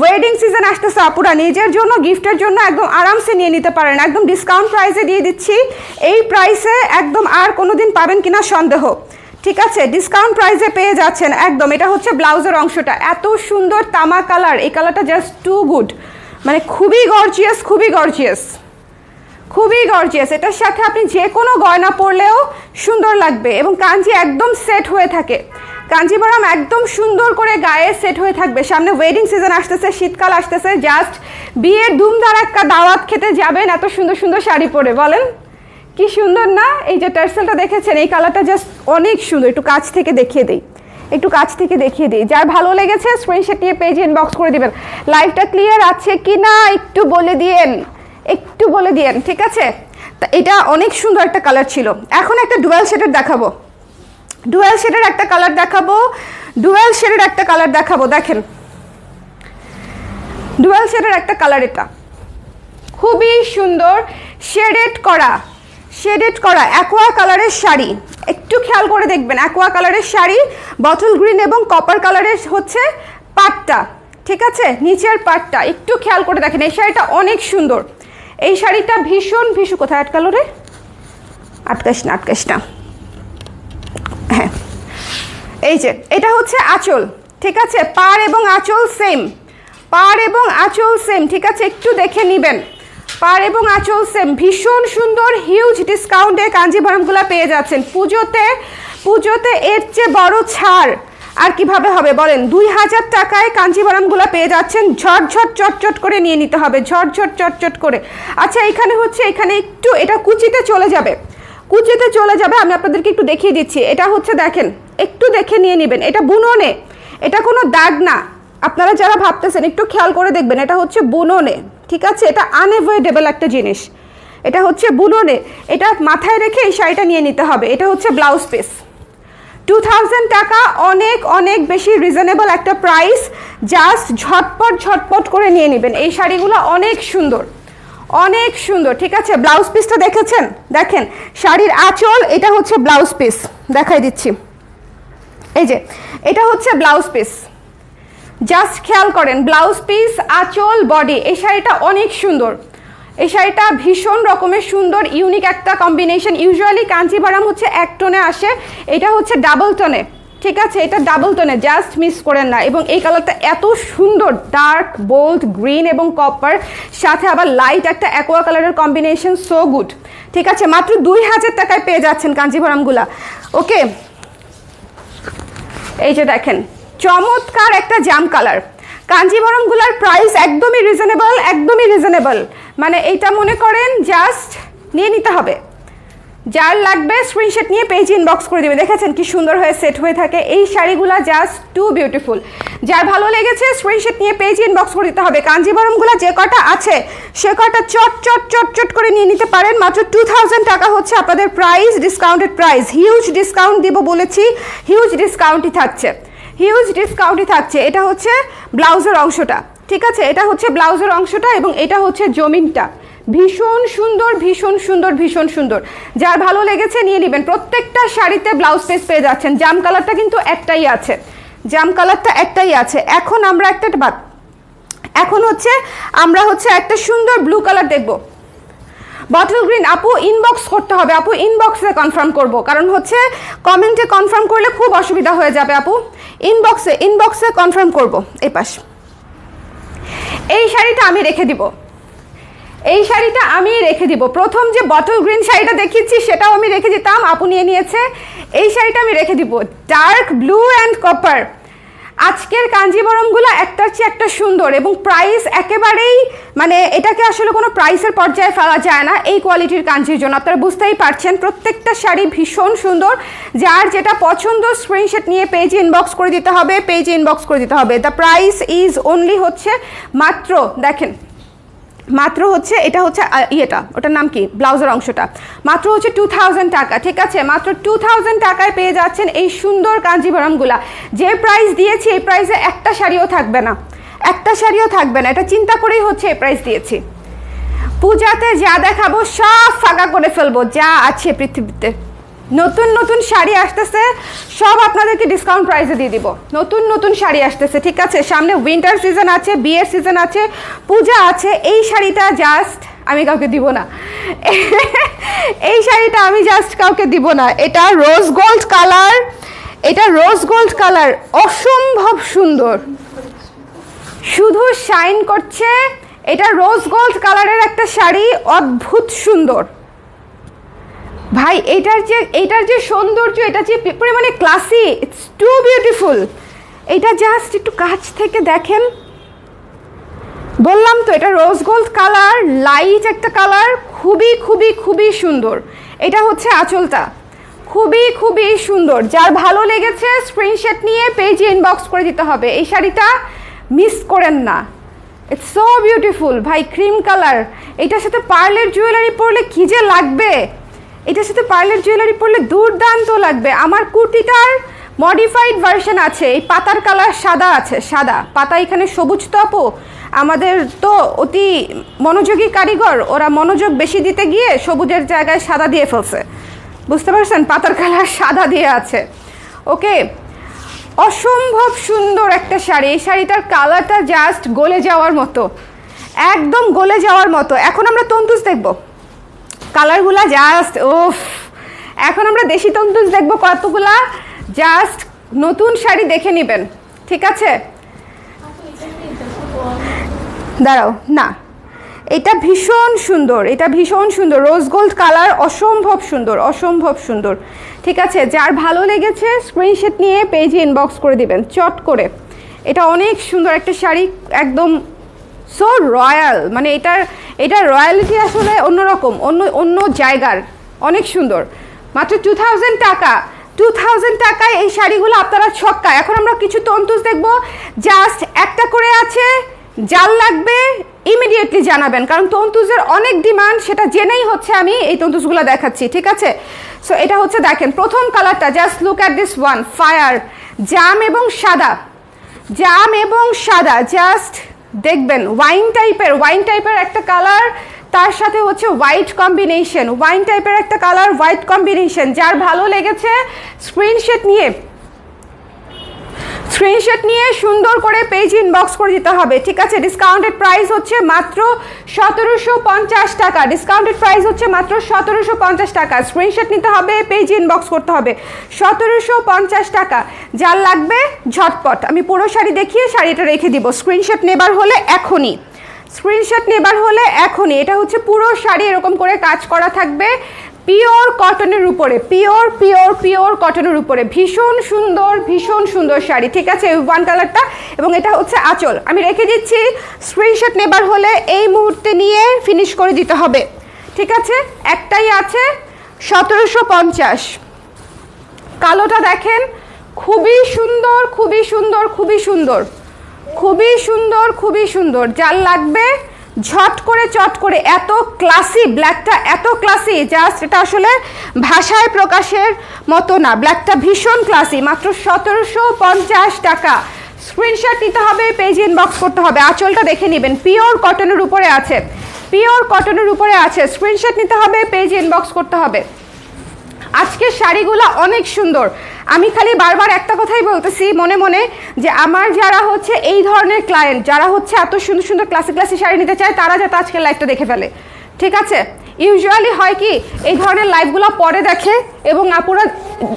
ওয়েডিং সিজন আসতেছে, আপুরা নিজের জন্য গিফটের জন্য একদম আরামসে নিয়ে নিতে পারেন। একদম ডিসকাউন্ট প্রাইসে দিয়ে দিচ্ছি, এই প্রাইসে একদম আর কোনোদিন পাবেন কিনা সন্দেহ, ঠিক আছে? ডিসকাউন্ট প্রাইসে পেয়ে যাচ্ছেন একদম। এটা হচ্ছে ব্লাউজের অংশটা, এত সুন্দর তামা কালার। এই কালারটা জাস্ট টু গুড, মানে খুবই গর্জিয়াস, খুবই গর্জিয়াস, খুবই গর্জিয়াস। এটার সাথে আপনি যে কোনো গয়না পরলেও সুন্দর লাগবে। এবং কাঞ্জি একদম সেট হয়ে থাকে, কাঞ্জিভারাম একদম সুন্দর করে গায়ে সেট হয়ে থাকবে। সামনে ওয়েডিং সিজন আসতেছে, শীতকাল আসতেছে, জাস্ট বিয়ের ধুমধার একটা দাওয়াত খেতে যাবেন এত সুন্দর সুন্দর শাড়ি পরে, বলেন কি সুন্দর না? এই যে টার্সেলটা দেখেছেন, এই কালারটা জাস্ট অনেক সুন্দর। একটু কাছ থেকে দেখিয়ে দিই, একটু কাছ থেকে দেখিয়ে দিই। যার ভালো লেগেছে স্ক্রিনশট নিয়ে পেজে ইনবক্স করে দিবেন। লাইভটা ক্লিয়ার আছে কি না একটু বলে দিয়েন, একটু বলে দিয়েন, ঠিক আছে? তা এটা অনেক সুন্দর একটা কালার ছিল। এখন একটা ডুয়াল শেডের দেখাবো, ডুয়াল শেডের একটা কালার দেখাবো, ডুয়াল শেডের একটা কালার দেখাবো। দেখেন ডুয়াল শেডের একটা কালার, এটা খুবই সুন্দর, শেডেড করা, শেডেড করা অ্যাকোয়া কালারের শাড়ি। একটু খেয়াল করে দেখবেন, অ্যাকোয়া কালারের শাড়ি, বটল গ্রিন এবং কপার কালারের হচ্ছে পাটটা, ঠিক আছে? নিচের পাটটা একটু খেয়াল করে দেখেন। এই শাড়িটা অনেক সুন্দর, এই শাড়িটা ভীষণ ভীষণ। কোথায় আটকালো রে? আটকাস না, আটকাস না। হ্যাঁ, এই যে এটা হচ্ছে আঁচল, ঠিক আছে? পাড় এবং আঁচল সেম, পাড় এবং আঁচল সেম, ঠিক আছে? একটু দেখে নেবেন, পাড় এবং আঁচল সেম। ভীষণ সুন্দর, হিউজ ডিসকাউন্টে কাঞ্জিভারামগুলো পেয়ে যাচ্ছেন। পুজোতে পুজোতে এর চেয়ে বড় ছাড় আর কিভাবে হবে বলেন? 2000 টাকায় কাঞ্জিভারামগুলো পেয়ে যাচ্ছেন। ঝটঝট চটচট করে নিয়ে নিতে হবে, ঝটঝট চটচট করে। আচ্ছা, এখানে হচ্ছে, এখানে একটু এটা কুচিতে চলে যাবে, কুচিতে চলে যাবে। আমি আপনাদেরকে একটু দেখিয়ে দিচ্ছি। এটা হচ্ছে দেখেন, একটু দেখে নিয়ে নেবেন। এটা বুননে, এটা কোনো দাগ না। আপনারা যারা ভাবতেছেন একটু খেয়াল করে দেখবেন, এটা হচ্ছে বুননে, ঠিক আছে? এটা আনএভয়েডেবল একটা জিনিস, এটা হচ্ছে বুননে। এটা মাথায় রেখে এই শাড়িটা নিয়ে নিতে হবে। এটা হচ্ছে ব্লাউজ পিস, 2000 টাকা, অনেক অনেক বেশি রিজনেবল একটা প্রাইস। জাস্ট ঝটপট ঝটপট করে নিয়ে নেবেন। এই শাড়িগুলো অনেক সুন্দর, অনেক সুন্দর, ঠিক আছে? ব্লাউজ পিসটা দেখেছেন? দেখেন শাড়ির আঁচল, এটা হচ্ছে ব্লাউজ পিস, দেখাই দিচ্ছি। এই যে এটা হচ্ছে ব্লাউজ পিস, জাস্ট খেয়াল করেন ব্লাউজ পিস, আঁচল, বডি, এই শাড়িটা অনেক সুন্দর। এই শাড়িটা ভীষণ রকমের সুন্দর, ইউনিক একটা কম্বিনেশন। ইউজুয়ালি কাঞ্জিভারাম হচ্ছে এক টোনে আসে, এটা হচ্ছে ডাবল টোনে, ঠিক আছে? এটা ডাবল টোনে, জাস্ট মিস করেন না। এবং এই কালারটা এত সুন্দর, ডার্ক বোল্ড গ্রিন এবং কপার, সাথে আবার লাইট একটা অ্যাকোয়া কালারের কম্বিনেশন, সো গুড, ঠিক আছে? মাত্র 2000 টাকায় পেয়ে যাচ্ছেন কাঞ্জিভারামগুলা। ওকে, এই যে দেখেন চমৎকার একটা জাম কালার। কাঞ্জিভারামগুলার প্রাইস একদমই রিজনেবল, একদমই রিজনেবল। মানে এইটা মনে করেন জাস্ট নিয়ে নিতে হবে, যার লাগবে স্ক্রিনশট নিয়ে পেজ ইনবক্স করে দেবে। দেখেছেন কি সুন্দর হয়ে সেট হয়ে থাকে এই শাড়িগুলা, জাস্ট টু বিউটিফুল। যার ভালো লেগেছে স্ক্রিনশট নিয়ে পেজ ইনবক্স করে দিতে হবে। কাঞ্জিভারামগুলা যে কটা আছে সে কটা চট চট চট চট করে নিয়ে নিতে পারেন। মাত্র 2000 টাকা হচ্ছে আপনাদের price, discounted price. Huge discount দিব বলেছি, হিউজ ডিসকাউন্টই থাকছে, হিউজ ডিসকাউন্টই থাকছে। এটা হচ্ছে ব্লাউজের অংশটা, ঠিক আছে? এটা হচ্ছে ব্লাউজের অংশটা এবং এটা হচ্ছে জমিনটা। ভীষণ সুন্দর, ভীষণ সুন্দর, ভীষণ সুন্দর। যার ভালো লেগেছে নিয়ে নেবেন। প্রত্যেকটা শাড়িতে ব্লাউজ পিস পেয়ে যাচ্ছেন। জাম কালারটা কিন্তু একটাই আছে, জাম কালারটা একটাই আছে। এখন আমরা আমরা হচ্ছে একটা সুন্দর ব্লু কালার দেখব, বটল গ্রিন। আপু ইনবক্স করতে হবে, আপু ইনবক্সে কনফার্ম করব, কারণ হচ্ছে কমেন্টে কনফার্ম করলে খুব অসুবিধা হয়ে যাবে। আপু ইনবক্সে কনফার্ম করব। এই পাশ এই শাড়িটা আমি রেখে দিব, এই শাড়িটা আমি রেখে দিব। প্রথম যে বটল গ্রিন শাড়িটা দেখিয়েছি সেটাও আমি রেখে দিতাম, আপু নিয়ে নিয়েছে। এই শাড়িটা আমি রেখে দিব, ডার্ক ব্লু অ্যান্ড কপার। আজকের কাঞ্জিভারামগুলো একটার চেয়ে একটা সুন্দর এবং প্রাইস একেবারেই, মানে এটাকে আসলে কোনো প্রাইসের পর্যায়ে ফেলা যায় না এই কোয়ালিটির কাঞ্জির জন্য। আপনারা বুঝতেই পারছেন প্রত্যেকটা শাড়ি ভীষণ সুন্দর। যার যেটা পছন্দ স্ক্রিনশট নিয়ে পেজে ইনবক্স করে দিতে হবে, পেজে ইনবক্স করে দিতে হবে। দ্য প্রাইস ইজ অনলি হচ্ছে মাত্র, দেখেন মাত্র হচ্ছে, এটা হচ্ছে ইয়েটা, ওটার নাম কি, ব্লাউজের অংশটা, মাত্র হচ্ছে 2000 টাকা, ঠিক আছে? মাত্র 2000 টাকায় পেয়ে যাচ্ছেন এই সুন্দর কাঞ্জিভারামগুলা। যে প্রাইস দিয়েছি এই প্রাইসে একটা শাড়িও থাকবে না, একটা শাড়িও থাকবে না। এটা চিন্তা করেই হচ্ছে এই প্রাইস দিয়েছি। পূজাতে যা দেখাবো সব ফাঁকা করে ফেলবো যা আছে পৃথিবীতে। নতুন নতুন শাড়ি আসতেছে, সব আপনাদেরকে ডিসকাউন্ট প্রাইসে দিয়ে দিব। নতুন নতুন শাড়ি আসতেছে, ঠিক আছে? সামনে উইন্টার সিজন আছে, বিয়ের সিজন আছে, পূজা আছে। এই শাড়িটা জাস্ট আমি কাউকে দিব না, এই শাড়িটা আমি জাস্ট কাউকে দিব না। এটা রোজ গোল্ড কালার, এটা রোজ গোল্ড কালার, অসম্ভব সুন্দর, শুধু শাইন করছে। এটা রোজ গোল্ড কালারের একটা শাড়ি, অদ্ভুত সুন্দর ভাই। এটার যে সৌন্দর্য, এটা যে পরিমাণে ক্লাসি, ইটস টু বিউটিফুল। এটা জাস্ট একটু কাছ থেকে দেখেন, বললাম তো এটা রোজ গোল্ড কালার, লাইট একটা কালার, খুবই খুবই খুবই সুন্দর। এটা হচ্ছে আঁচলটা, খুবই খুবই সুন্দর। যার ভালো লেগেছে স্ক্রিনশট নিয়ে পেজে ইনবক্স করে দিতে হবে। এই শাড়িটা মিস করেন না, ইটস সো বিউটিফুল ভাই। ক্রিম কালার, এটার সাথে পার্লের জুয়েলারি পরলে কি যে লাগবে, এটার সাথে পার্লের জুয়েলারি পরলে দুর্দান্ত লাগবে। আমার কুর্তিটার মডিফাইড ভার্সন আছে, এই পাতার কালার সাদা আছে, সাদা পাতা এখানে সবুজ। তো আপু আমাদের তো অতি মনোযোগী কারিগর, ওরা মনোযোগ বেশি দিতে গিয়ে সবুজের জায়গায় সাদা দিয়ে ফেলছে, বুঝতে পারছেন? পাতার কালার সাদা দিয়ে আছে। ওকে, অসম্ভব সুন্দর একটা শাড়ি। এই শাড়িটার কালারটা জাস্ট গলে যাওয়ার মতো, একদম গলে যাওয়ার মতো। এখন আমরা তন্তুজ দেখব, কালারগুলা জাস্ট ওফ। এখন আমরা দেশি তন্তুজ দেখব কতগুলা, জাস্ট নতুন শাড়ি দেখে নেবেন, ঠিক আছে? দাঁড়াও না, এটা ভীষণ সুন্দর, এটা ভীষণ সুন্দর, রোজ গোল্ড কালার, অসম্ভব সুন্দর, অসম্ভব সুন্দর, ঠিক আছে? যার ভালো লেগেছে স্ক্রিনশট নিয়ে পেজে ইনবক্স করে দিবেন চট করে। এটা অনেক সুন্দর একটা শাড়ি, একদম সো রয়্যাল, মানে এটার রয়্যালিটি আসলে অন্যরকম, অন্য জায়গার, অনেক সুন্দর। মাত্র 2000 টাকা, 2000 টাকায় এই শাড়িগুলো আপনারা ছক্কা। এখন আমরা কিছু তন্তুজ দেখব, জাস্ট একটা করে আছে, যার লাগবে ইমিডিয়েটলি জানাবেন, কারণ তন্তুজের অনেক ডিমান্ড, সেটা জেনেই হচ্ছে আমি এই তন্তুজগুলো দেখাচ্ছি, ঠিক আছে? সো এটা হচ্ছে দেখেন প্রথম কালারটা, just look at this one, fire, জাম এবং সাদা, জাম এবং সাদা, জাস্ট দেখবেন ওয়াইন টাইপের একটা কালার, তার সাথে হচ্ছে হোয়াইট কম্বিনেশন, ওয়াইন টাইপের একটা কালার, হোয়াইট কম্বিনেশন। যার ভালো লেগেছে স্ক্রিনশট নিয়ে সুন্দর করে পেজ ইনবক্স করে দিতে হবে, ঠিক আছে। ডিসকাউন্টেড প্রাইস হচ্ছে মাত্র 1750 টাকা, ডিসকাউন্টেড প্রাইস হচ্ছে মাত্র 1750 টাকা। স্ক্রিনশট নিতে হবে, পেজ ইনবক্স করতে হবে, 1750 টাকা। যার লাগবে ঝটপট, আমি পুরো শাড়ি দেখিয়ে শাড়িটা রেখে দিব। স্ক্রিনশট নেবার হলে এখনই, স্ক্রিনশট নেবার হলে এখনই। এটা হচ্ছে পুরো শাড়ি এরকম করে কাজ করা থাকবে, পিওর কটনের উপরে, পিওর পিওর পিওর কটনের উপরে। ভীষণ সুন্দর, ভীষণ সুন্দর শাড়ি, ঠিক আছে। ওয়ান কালারটা, এবং এটা হচ্ছে আঁচল। আমি রেখে দিচ্ছি, স্ক্রিনশট নেবার হলে এই মুহূর্তে নিয়ে ফিনিশ করে দিতে হবে, ঠিক আছে। একটাই আছে 1750। কালোটা দেখেন, খুবই সুন্দর, খুবই সুন্দর, খুবই সুন্দর, খুবই সুন্দর, খুবই সুন্দর। যার লাগবে ঝট করে চট করে। এত ক্লাসি ব্ল্যাকটা, এত ক্লাসি, জাস্ট এটা আসলে ভাষায় প্রকাশের মতো না। ব্ল্যাকটা ভীষণ ক্লাসি, মাত্র 1750 টাকা। স্ক্রিনশট নিতে হবে, পেজ ইনবক্স করতে হবে। আঁচলটা দেখে নেবেন, পিওর কটনের উপরে আছে, পিওর কটনের উপরে আছে। স্ক্রিনশট নিতে হবে, পেজ ইনবক্স করতে হবে। আজকের শাড়িগুলো অনেক সুন্দর। আমি খালি বারবার একটা কথাই বলতেছি মনে মনে, যে আমার যারা হচ্ছে এই ধরনের ক্লায়েন্ট, যারা হচ্ছে এত সুন্দর সুন্দর ক্লাসি ক্লাসি শাড়ি নিতে চায়, তারা যাতে আজকের লাইভটা দেখে ফেলে, ঠিক আছে। ইউজুয়ালি হয় কি, এই ধরনের লাইভগুলো পরে দেখে, এবং আপুরা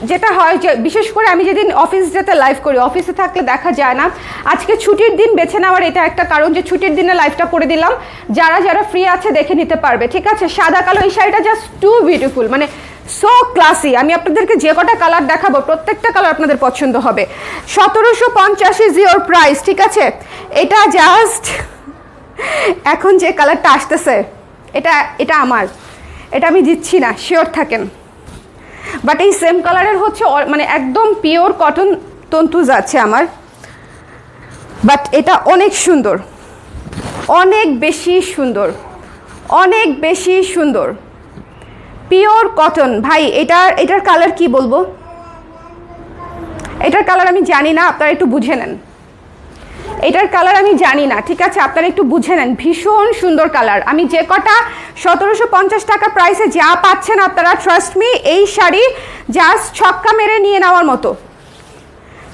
যেটা হয় যে, বিশেষ করে আমি যেদিন অফিস যেতে লাইভ করি, অফিসে থাকলে দেখা যায় না। আজকে ছুটির দিন বেছে নেওয়ার এটা একটা কারণ, যে ছুটির দিনে লাইভটা করে দিলাম, যারা যারা ফ্রি আছে দেখে নিতে পারবে, ঠিক আছে। সাদা কালো এই শাড়িটা জাস্ট টু বিউটিফুল, মানে সো ক্লাসি। আমি আপনাদেরকে যে কটা কালার দেখাবো, প্রত্যেকটা কালার আপনাদের পছন্দ হবে। 1750 ইজ ইওর প্রাইস, ঠিক আছে। এটা জাস্ট এখন যে কালারটা আসতেছে, এটা এটা আমার, এটা আমি দিচ্ছি না, শিওর থাকেন। বাট এই সেম কালারের হচ্ছে মানে একদম পিওর কটন তন্তুজ আছে আমার, বাট এটা অনেক সুন্দর, অনেক বেশি সুন্দর, অনেক বেশি সুন্দর। পিওর কটন ভাই। এটার কালার কি বলবো, এটার কালার আমি জানি না, আপনারা একটু বুঝে নেন। এটার কালার আমি জানি না, ঠিক আছে, আপনারা একটু বুঝে নেন। ভীষণ সুন্দর কালার। আমি যে কটা 1750 টাকা প্রাইসে যা পাচ্ছেন আপনারা, ট্রাস্ট মি, এই শাড়ি জাস্ট ছক্কা মেরে নিয়ে নেওয়ার মতো,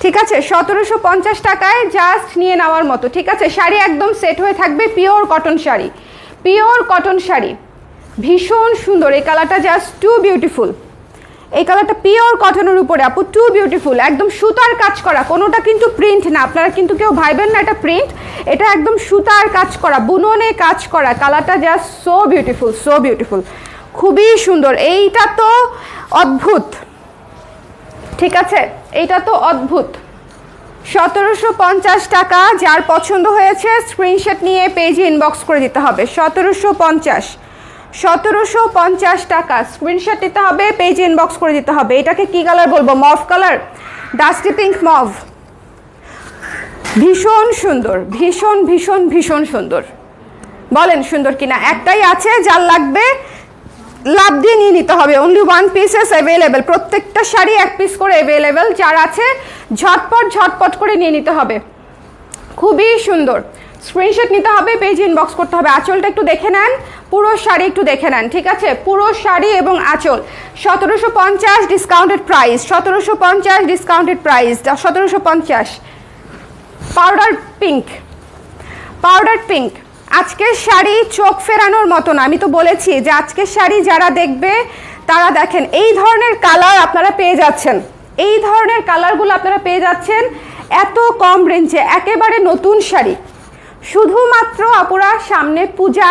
ঠিক আছে। 1750 টাকায় জাস্ট নিয়ে নেওয়ার মতো, ঠিক আছে। শাড়ি একদম সেট হয়ে থাকবে, pure cotton sari, pure cotton sari. ভীষণ সুন্দর এই কালারটা, জাস্ট টু বিউটিফুল। এই কালারটা পিওর কটনের উপরে আপু, টু বিউটিফুল। একদম সুতার কাজ করা, কোনোটা কিন্তু প্রিন্ট না, আপনারা কিন্তু কেউ ভাইবেন না এটা প্রিন্ট। এটা একদম সুতার কাজ করা, বুননে কাজ করা। কালারটা just so beautiful, so beautiful, খুবই সুন্দর। এইটা তো অদ্ভুত, ঠিক আছে, এইটা তো অদ্ভুত। 1750 টাকা। যার পছন্দ হয়েছে স্ক্রিনশট নিয়ে পেজে ইনবক্স করে দিতে হবে। 1750 টাকা। স্ক্রিনশট নিতে হবে, পেজে ইনবক্স করে দিতে হবে। এটাকে কি কালার বলবো, mauve colour, dusty pink mauve. ভীষণ সুন্দর, ভীষণ ভীষণ ভীষণ সুন্দর। বলেন সুন্দর কিনা? একটাই আছে, যার লাগবে লাভ দিয়ে নিয়ে নিতে হবে। অনলি ওয়ান পিসেস অ্যাভেলেবেল, প্রত্যেকটা শাড়ি এক পিস করে অ্যাভেলেবেল। যার আছে ঝটপট ঝটপট করে নিয়ে নিতে হবে। খুবই সুন্দর। স্ক্রিনশট নিতে হবে, পেজ ইনবক্স করতে হবে। আঁচলটা একটু দেখে নেন, পুরো শাড়ি একটু দেখে নেন, ঠিক আছে। পুরো শাড়ি এবং আঁচল 1750 discounted price, 1750 discounted price, 1750। Powder pink, powder pink. আজকের শাড়ি চোখ ফেরানোর মতো না। আমি তো বলেছি যে আজকের শাড়ি যারা দেখবে তারা দেখেন, এই ধরনের কালার আপনারা পেয়ে যাচ্ছেন, এই ধরনের কালারগুলো আপনারা পেয়ে যাচ্ছেন এত কম রেঞ্জে। একেবারে নতুন শাড়ি। শুধুমাত্র আপুরা সামনে পূজা,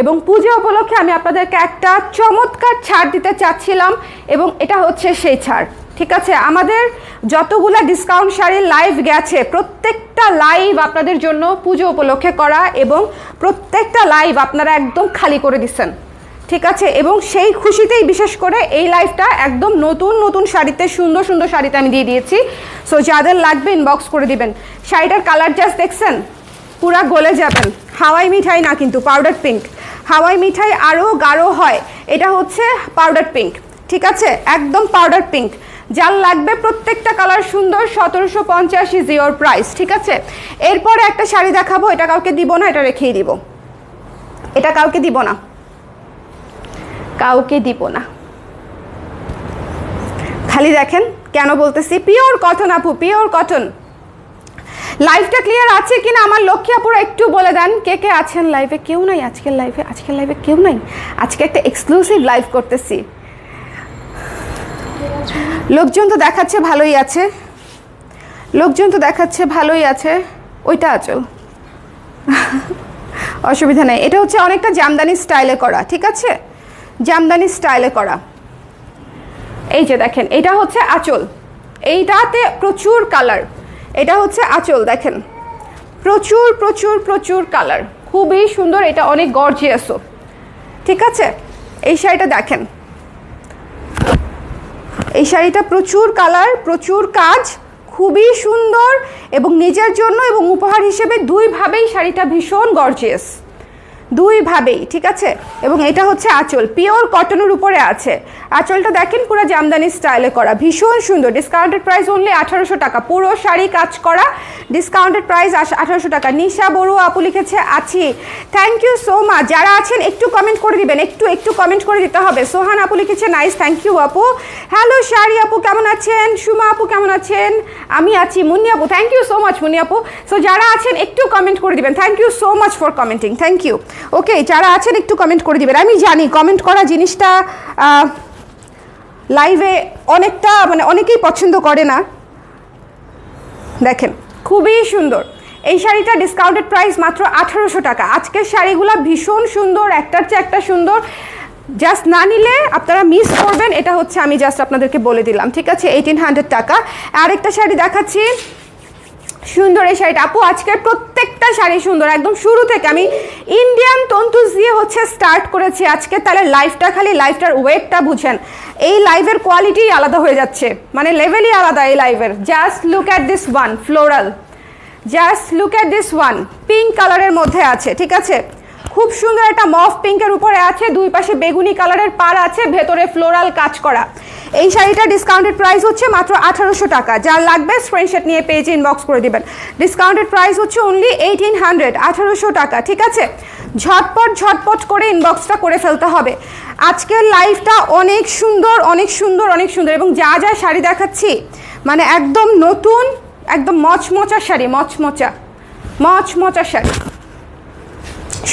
এবং পূজা উপলক্ষে আমি আপনাদেরকে একটা চমৎকার ছাড় দিতে চাচ্ছিলাম, এবং এটা হচ্ছে সেই ছাড়, ঠিক আছে। আমাদের যতগুলো ডিসকাউন্ট শাড়ির লাইভ গেছে, প্রত্যেকটা লাইভ আপনাদের জন্য পুজো উপলক্ষে করা, এবং প্রত্যেকটা লাইভ আপনারা একদম খালি করে দিচ্ছেন, ঠিক আছে। এবং সেই খুশিতেই বিশেষ করে এই লাইভটা একদম নতুন নতুন শাড়িতে, সুন্দর সুন্দর শাড়িতে আমি দিয়ে দিয়েছি। সো যাদের লাগবে ইনবক্স করে দিবেন। শাড়িটার কালার জাস্ট দেখছেন, পুরা গলে যাবেন। হাওয়াই মিঠাই না কিন্তু, পাউডার পিঙ্ক। হাওয়াই মিঠাই আরও গাঢ় হয়, এটা হচ্ছে পাউডার পিঙ্ক, ঠিক আছে, একদম পাউডার পিঙ্ক। যার লাগবে প্রত্যেকটা কালার সুন্দর। 1750 ইজ ইওর প্রাইস, ঠিক আছে। এরপরে একটা শাড়ি দেখাবো, এটা কাউকে দিব না, এটা রেখেই দিব। এটা কাউকে দিব না, কাউকে দিব না। খালি দেখেন কেন বলতেছি, পিওর কটন আপু, পিওর কটন, লাইভটা ক্লিয়ার আছে কিনা আমার লক্ষ্মী আপুরা একটু বলে দেন, কে কে আছেন লাইভে? কেউ নাই আজকের লাইভে কেউ নাই। আজকে একটা এক্সক্লুসিভ লাইভ করতেছি। লোকজন তো দেখাচ্ছে ভালোই আছে, ওইটা আচল, অসুবিধা নেই। এটা হচ্ছে অনেকটা জামদানি স্টাইলে করা, ঠিক আছে, জামদানি স্টাইলে করা। এই যে দেখেন, এটা হচ্ছে আঁচল, এইটাতে প্রচুর কালার। এটা হচ্ছে আঁচল, দেখেন প্রচুর প্রচুর প্রচুর কালার, খুবই সুন্দর। এটা অনেক গর্জিয়াসও, ঠিক আছে। এই শাড়িটা দেখেন, এই শাড়িটা প্রচুর কালার, প্রচুর কাজ, খুবই সুন্দর এবং নিজের জন্য এবং উপহার হিসেবে দুইভাবেই শাড়িটা ভীষণ গর্জিয়াস, দুইভাবেই, ঠিক আছে। এবং এটা হচ্ছে আঁচল, পিওর কটনের উপরে আছে। আঁচলটা দেখেন পুরো জামদানি স্টাইলে করা, ভীষণ সুন্দর। ডিসকাউন্টেড প্রাইস অনলি 1800 টাকা, পুরো শাড়ি কাজ করা, ডিসকাউন্টেড প্রাইস 1800 টাকা। নিশা বড়ুয়া আপু লিখেছে আছি, থ্যাংক ইউ সো মাচ। যারা আছেন একটু কমেন্ট করে দিবেন, একটু কমেন্ট করে দিতে হবে। সোহান আপু লিখেছে নাইস, থ্যাংক ইউ আপু। হ্যালো শাড়ি আপু কেমন আছেন? সুমা আপু কেমন আছেন? আমি আছি। মুন্নি আপু, thank you so much Munni আপু। সো যারা আছেন একটু কমেন্ট করে দিবেন, thank you so much for commenting, thank you. Okay, যারা আছেন একটু কমেন্ট করে দিবেন। আমি জানি কমেন্ট করা জিনিসটা লাইভে অনেকটা মানে অনেকেই পছন্দ করে না। দেখেন খুবই সুন্দর এই শাড়িটা, ডিসকাউন্টেড প্রাইস মাত্র 1800 টাকা। আজকের শাড়িগুলো ভীষণ সুন্দর, একটার চেয়ে একটা সুন্দর। জাস্ট না নিলে আপনারা মিস করবেন, এটা হচ্ছে আমি জাস্ট আপনাদেরকে বলে দিলাম, ঠিক আছে। 1800 টাকা। আরেকটা শাড়ি দেখাচ্ছি, সুন্দর এই শাড়িটা। আপু আজকের প্রত্যেকটা শাড়ি সুন্দর, একদম শুরু থেকে আমি ইন্ডিয়ান তন্তুজ দিয়ে হচ্ছে স্টার্ট করেছি আজকে। তাহলে লাইভটা, খালি লাইভটার ওয়েটটা বুঝেন, এই লাইভের কোয়ালিটি আলাদা হয়ে যাচ্ছে, মানে লেভেলই আলাদা এই লাইভের। Just look at this one floral, just look at this one, pink কালারের মধ্যে আছে, ঠিক আছে। খুব সুন্দর একটা মফ পিঙ্কের উপরে আছে, দুই পাশে বেগুনি কালারের পাড় আছে, ভেতরে ফ্লোরাল কাজ করা। এই শাড়িটা ডিসকাউন্টেড প্রাইস হচ্ছে মাত্র 1800 টাকা। যার লাগবে স্ক্রিনশট নিয়ে পেজে ইনবক্স করে দিবেন। ডিসকাউন্টেড প্রাইস হচ্ছে অনলি 1800, 1800 টাকা, ঠিক আছে। ঝটপট করে ইনবক্সটা করে ফেলতে হবে। আজকের লাইভটা অনেক সুন্দর, অনেক সুন্দর, অনেক সুন্দর। এবং যা যা শাড়ি দেখাচ্ছি মানে একদম নতুন, একদম মচমচা শাড়ি, মচমচা শাড়ি।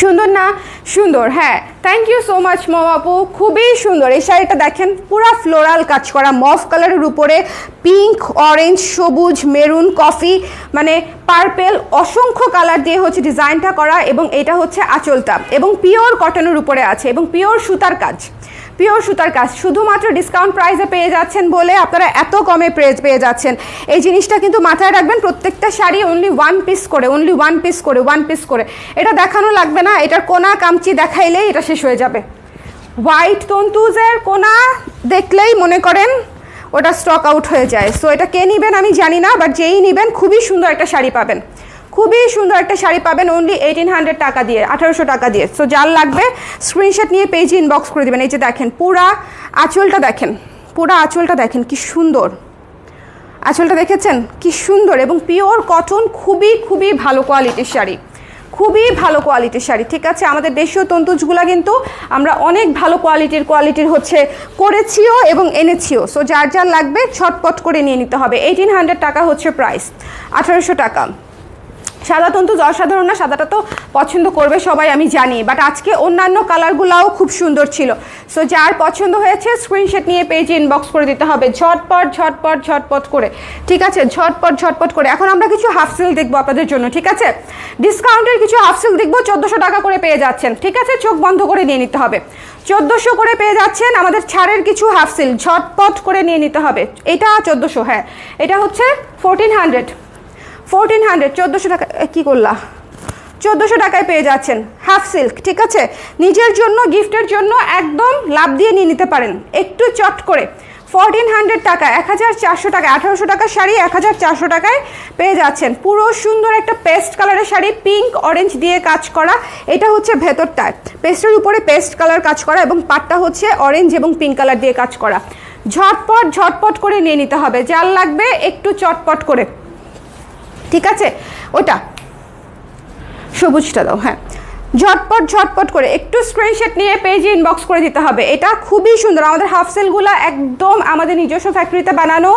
সুন্দর না? সুন্দর, হ্যাঁ। থ্যাংক ইউ সো মাচ মম আপু, খুবই সুন্দর। এই শাড়িটা দেখেন পুরো ফ্লোরাল কাজ করা, মফ কালারের উপরে পিঙ্ক, অরেঞ্জ, সবুজ, মেরুন, কফি, মানে পার্পেল, অসংখ্য কালার দিয়ে হচ্ছে ডিজাইনটা করা। এবং এটা হচ্ছে আঁচলটা, এবং পিওর কটনের উপরে আছে, এবং পিওর সুতার কাজ, পিওর সুতার কাজ। শুধুমাত্র ডিসকাউন্ট প্রাইসে পেয়ে যাচ্ছেন বলে আপনারা এত কমে প্রাইস পেয়ে যাচ্ছেন। এই জিনিসটা কিন্তু মাথায় রাখবেন, প্রত্যেকটা শাড়ি অনলি ওয়ান পিস করে, অনলি ওয়ান পিস করে। এটা দেখানো লাগবে না, এটার কোনা কামচি দেখাইলেই এটা শেষ হয়ে যাবে। হোয়াইট তন্তুজের কোনা দেখলেই মনে করেন ওটা স্টক আউট হয়ে যায়। সো এটা কে নেবেন আমি জানি না, বাট যেই নেবেন খুবই সুন্দর একটা শাড়ি পাবেন, খুবই সুন্দর একটা শাড়ি পাবেন অনলি 1800 টাকা দিয়ে, 1800 টাকা দিয়ে। সো যার লাগবে স্ক্রিনশট নিয়ে পেজে ইনবক্স করে দেবেন। এই যে দেখেন পুরা আঁচলটা দেখেন, পুরা আঁচলটা দেখেন কি সুন্দর, আঁচলটা দেখেছেন কি সুন্দর। এবং পিওর কটন, খুবই ভালো কোয়ালিটির শাড়ি, খুবই ভালো কোয়ালিটির শাড়ি, ঠিক আছে। আমাদের দেশীয় তন্তুজগুলা কিন্তু আমরা অনেক ভালো কোয়ালিটির হচ্ছে করেছিও এবং এনেছিও। সো যার যার লাগবে ছটপট করে নিয়ে নিতে হবে। 1800 টাকা হচ্ছে প্রাইস, 1800 টাকা। সাদা তন্তুজ অসাধারণ না? সাদাটা তো পছন্দ করবে সবাই আমি জানি, বাট আজকে অন্যান্য কালারগুলাও খুব সুন্দর ছিল। সো যার পছন্দ হয়েছে স্ক্রিনশট নিয়ে পেজে ইনবক্স করে দিতে হবে, ঝটপট করে, ঠিক আছে। ঝটপট করে। এখন আমরা কিছু হাফ সিল দেখবো আপনাদের জন্য, ঠিক আছে। ডিসকাউন্টের কিছু হাফ সিল দেখবো, 1400 টাকা করে পেয়ে যাচ্ছেন, ঠিক আছে। চোখ বন্ধ করে নিয়ে নিতে হবে, 1400 করে পেয়ে যাচ্ছেন। আমাদের ছাড়ের কিছু হাফ সিল ঝটপট করে নিয়ে নিতে হবে। এটা 1400, হ্যাঁ এটা হচ্ছে 1400, 1400 টাকা। কি করলা? 1400 টাকায় পেয়ে যাচ্ছেন হাফ সিল্ক, ঠিক আছে। নিজের জন্য, গিফটের জন্য একদম লাভ দিয়ে নিয়ে নিতে পারেন, একটু চট করে। 1400 টাকা, 1400 টাকা, 1800 টাকার শাড়ি 1400 টাকায় পেয়ে যাচ্ছেন। পুরো সুন্দর একটা পেস্ট কালারের শাড়ি, পিঙ্ক অরেঞ্জ দিয়ে কাজ করা। এটা হচ্ছে ভেতরটায় পেস্টের উপরে পেস্ট কালার কাজ করা, এবং পাটটা হচ্ছে অরেঞ্জ এবং পিঙ্ক কালার দিয়ে কাজ করা। ঝটপট করে নিয়ে নিতে হবে। যার লাগবে একটু চটপট করে, ঠিক আছে। ওটা সবুজটা দাও, হ্যাঁ ঝটপট ঝটপট করে একটু স্ক্রিনশট নিয়ে পেজে ইনবক্স করে দিতে হবে। এটা খুবই সুন্দর, আমাদের হাফ সেলগুলো একদম আমাদের নিজস্ব ফ্যাক্টরিতে বানানো,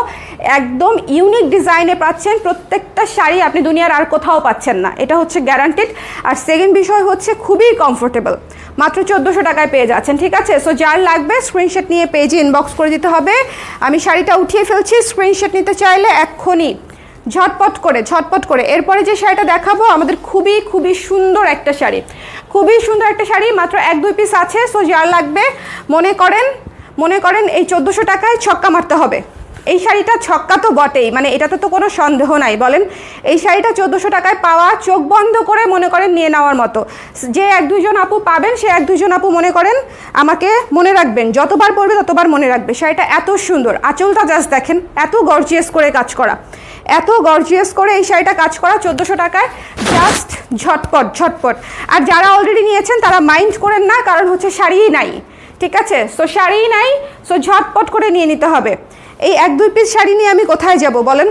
একদম ইউনিক ডিজাইনে পাচ্ছেন। প্রত্যেকটা শাড়ি আপনি দুনিয়ার আর কোথাও পাচ্ছেন না, এটা হচ্ছে গ্যারান্টেড। আর সেকেন্ড বিষয় হচ্ছে খুবই কমফোর্টেবল, মাত্র 1400 টাকায় পেয়ে যাচ্ছেন, ঠিক আছে। সো যার লাগবে স্ক্রিনশট নিয়ে পেজে ইনবক্স করে দিতে হবে। আমি শাড়িটা উঠিয়ে ফেলছি, স্ক্রিনশট নিতে চাইলে এক্ষুনি ঝটপট করে। এরপরে যে শাড়িটা দেখাবো আমাদের খুবই খুবই সুন্দর একটা শাড়ি, খুবই সুন্দর একটা শাড়ি, মাত্র 1-2 পিস আছে। সো যার লাগবে মনে করেন এই 1400 টাকায় ছক্কা মারতে হবে। এই শাড়িটা ছক্কা তো বটেই, মানে এটাতে তো কোনো সন্দেহ নাই। বলেন এই শাড়িটা 1400 টাকায় পাওয়া, চোখ বন্ধ করে মনে করেন নিয়ে নেওয়ার মতো। যে 1-2 জন আপু পাবেন, সে 1-2 জন আপু মনে করেন আমাকে মনে রাখবেন, যতবার পরবে ততবার মনে রাখবে। শাড়িটা এত সুন্দর, আঁচলটা জাস্ট দেখেন, এত গর্জিয়াস করে কাজ করা, এত গর্জিয়াস করে এই শাড়িটা কাজ করা 1400 টাকায়। জাস্ট ঝটপট। আর যারা অলরেডি নিয়েছেন তারা মাইন্ড করেন না, কারণ হচ্ছে শাড়িই নাই, ঠিক আছে। সো শাড়িই নাই, সো ঝটপট করে নিয়ে নিতে হবে। এই 1-2 পিস শাড়ি নিয়ে আমি কোথায় যাব বলেন?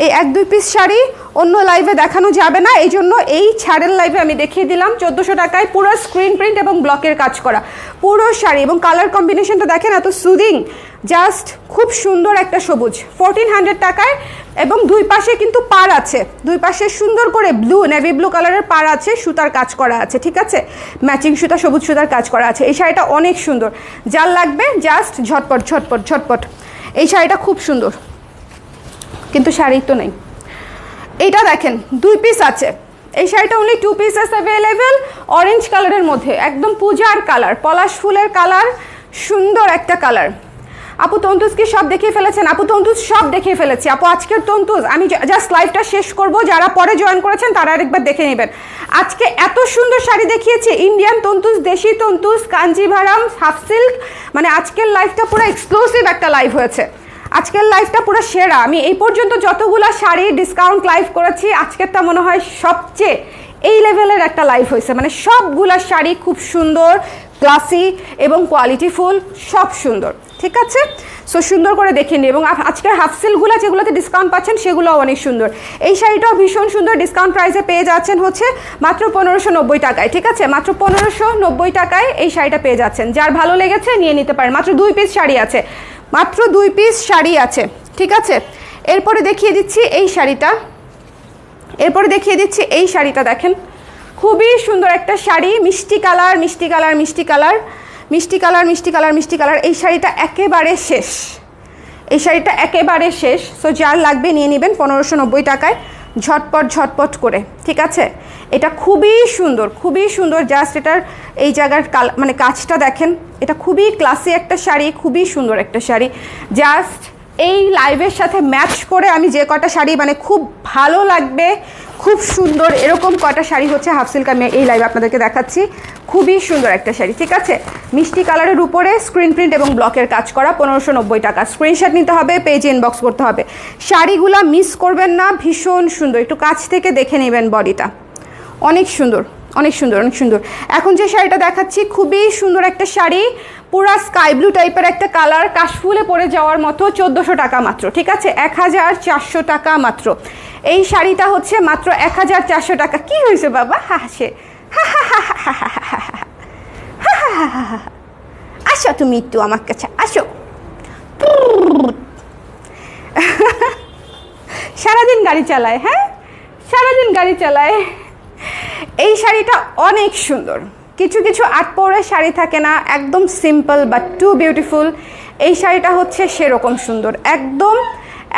এই 1-2 পিস শাড়ি অন্য লাইভে দেখানো যাবে না, এই জন্য এই ছাড়ের লাইভে আমি দেখিয়ে দিলাম। 1400 টাকায় পুরো স্ক্রিন প্রিন্ট এবং ব্লকের কাজ করা পুরো শাড়ি, এবং কালার কম্বিনেশনটা দেখেন এত সুদিং, জাস্ট খুব সুন্দর একটা সবুজ। 1400 টাকায়, এবং দুই পাশে কিন্তু পাড় আছে, দুই পাশে সুন্দর করে ব্লু, নেভি ব্লু কালারের পাড় আছে, সুতার কাজ করা আছে, ঠিক আছে, ম্যাচিং সুতা, সবুজ সুতার কাজ করা আছে। এই শাড়িটা অনেক সুন্দর, যার লাগবে জাস্ট ঝটপট। এই শাড়িটা খুব সুন্দর, কিন্তু শাড়ি তো নেই। এইটা দেখেন 2 পিস আছে, এই শাড়িটা অনলি 2 পিসেস অ্যাভেলেবেল, অরেঞ্জ কালারের মধ্যে, একদম পূজার কালার, পলাশ ফুলের কালার, সুন্দর একটা কালার। আপু তন্তুজ কি সব দেখিয়ে ফেলেছেন? আপু তন্তুজ সব দেখিয়ে ফেলেছি আপু। আজকের তন্তুজ আমি জাস্ট লাইভটা শেষ করব, যারা পরে জয়েন করেছেন তারা আরেকবার দেখে নেবেন। আজকে এত সুন্দর শাড়ি দেখিয়েছি, ইন্ডিয়ান তন্তুজ, দেশি তন্তুজ, কাঞ্জিভারাম, হাফ সিল্ক, মানে আজকের লাইভটা পুরো এক্সক্লুসিভ একটা লাইভ হয়েছে। আজকের লাইভটা পুরো সেরা। আমি এই পর্যন্ত যতগুলা শাড়ি ডিসকাউন্ট লাইভ করেছি, আজকেরটা মনে হয় সবচেয়ে এই লেভেলের একটা লাইভ হয়েছে। মানে সবগুলা শাড়ি খুব সুন্দর, ক্লাসি এবং কোয়ালিটিফুল, সব সুন্দর, ঠিক আছে। সো সুন্দর করে দেখে নিন। এবং আজকের হাফ সিল্কগুলো যেগুলোতে ডিসকাউন্ট পাচ্ছেন সেগুলোও অনেক সুন্দর। এই শাড়িটাও ভীষণ সুন্দর, ডিসকাউন্ট প্রাইসে পেয়ে যাচ্ছেন হচ্ছে মাত্র 1590 টাকায়, ঠিক আছে, মাত্র 1590 টাকায় এই শাড়িটা পেয়ে যাচ্ছেন। যার ভালো লেগেছে নিয়ে নিতে পারেন। মাত্র 2 পিস শাড়ি আছে, মাত্র 2 পিস শাড়ি আছে, ঠিক আছে। এরপরে দেখিয়ে দিচ্ছি এই শাড়িটা, দেখেন খুবই সুন্দর একটা শাড়ি, মিষ্টি কালার। এই শাড়িটা একেবারে শেষ, সো যার লাগবে নিয়ে নেবেন 1590 টাকায়, ঝটপট করে, ঠিক আছে। এটা খুবই সুন্দর, জাস্ট এটার এই জায়গার মানে কাজটা দেখেন, এটা খুবই ক্লাসি একটা শাড়ি, খুবই সুন্দর একটা শাড়ি। জাস্ট এই লাইভের সাথে ম্যাচ করে আমি যে কটা শাড়ি মানে খুব ভালো লাগবে, খুব সুন্দর, এরকম কটা শাড়ি হচ্ছে হাফ সিল্ক আমি এই লাইভে আপনাদেরকে দেখাচ্ছি। খুবই সুন্দর একটা শাড়ি, ঠিক আছে, মিষ্টি কালারের উপরে স্ক্রিন প্রিন্ট এবং ব্লকের কাজ করা, 1590 টাকা। স্ক্রিনশট নিতে হবে, পেজে ইনবক্স করতে হবে। শাড়িগুলা মিস করবেন না, ভীষণ সুন্দর, একটু কাছ থেকে দেখে নেবেন বডিটা, অনেক সুন্দর। এখন যে শাড়িটা দেখাচ্ছি খুবই সুন্দর একটা শাড়ি, পুরা স্কাই ব্লু টাইপের একটা কালার, কাশফুলে পরে যাওয়ার মতো, 1400 টাকা মাত্র, ঠিক আছে, 1400 টাকা মাত্র। এই শাড়িটা হচ্ছে মাত্র 1400 টাকা। কি হয়েছে বাবা? হাসে, আসো তুমি একটু আমার কাছে আসো। সারাদিন গাড়ি চালায়, হ্যাঁ সারাদিন গাড়ি চালায়। এই শাড়িটা অনেক সুন্দর, কিছু আট পরে শাড়ি থাকে না, একদম সিম্পল বাট টু বিউটিফুল। এই শাড়িটা হচ্ছে সেরকম সুন্দর,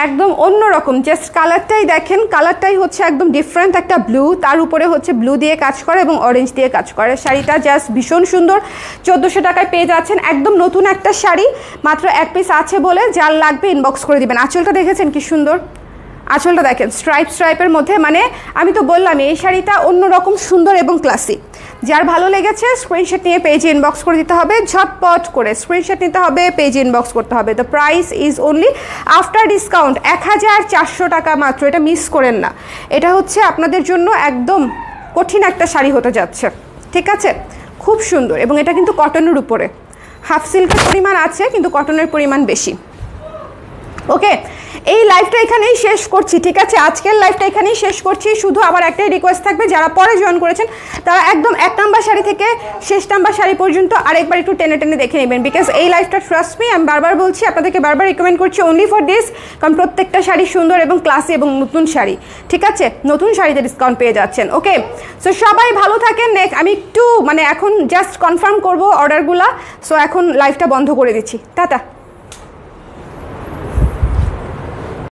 একদম অন্যরকম। জাস্ট কালারটাই দেখেন, কালারটাই হচ্ছে একদম ডিফারেন্ট একটা ব্লু, তার উপরে হচ্ছে ব্লু দিয়ে কাজ করে এবং অরেঞ্জ দিয়ে কাজ করে। শাড়িটা জাস্ট ভীষণ সুন্দর, 1400 টাকায় পেয়ে যাচ্ছেন। একদম নতুন একটা শাড়ি, মাত্র 1 পিস আছে বলে যার লাগবে ইনবক্স করে দিবেন। আঁচলটা দেখেছেন কি সুন্দর, আঁচলটা দেখেন স্ট্রাইপের মধ্যে, মানে আমি তো বললাম এই শাড়িটা অন্যরকম সুন্দর এবং ক্লাসি। যার ভালো লেগেছে স্ক্রিনশট নিয়ে পেজে ইনবক্স করে দিতে হবে, ঝটপট করে স্ক্রিনশট নিতে হবে, পেজে ইনবক্স করতে হবে। The price is only after discount 1400 টাকা মাত্র, এটা মিস করেন না। এটা হচ্ছে আপনাদের জন্য একদম কঠিন একটা শাড়ি হতে যাচ্ছে, ঠিক আছে, খুব সুন্দর। এবং এটা কিন্তু কটনের উপরে, হাফ সিল্কের পরিমাণ আছে কিন্তু কটনের পরিমাণ বেশি। ওকে, এই লাইভটা এখানেই শেষ করছি, ঠিক আছে? আজকের লাইভটা এখানেই শেষ করছি। শুধু আবার একটাই রিকোয়েস্ট থাকবে, যারা পরে জয়েন করেছেন তারা একদম 1 নাম্বার শাড়ি থেকে শেষ নাম্বার শাড়ি পর্যন্ত আরেকবার একটু টেনে টেনে দেখে নেবেন, বিকজ এই লাইভটা ট্রাস্ট মি আমি বারবার বলছি, আপনাদেরকে বারবার রিকমেন্ড করছি অনলি ফর দিস, কারণ প্রত্যেকটা শাড়ি সুন্দর এবং ক্লাসি এবং নতুন শাড়ি, ঠিক আছে? নতুন শাড়িতে ডিসকাউন্ট পেয়ে যাচ্ছেন। ওকে, সো সবাই ভালো থাকেন। আমি একটু মানে এখন জাস্ট কনফার্ম করবো অর্ডারগুলো, সো এখন লাইভটা বন্ধ করে দিচ্ছি। টাটা।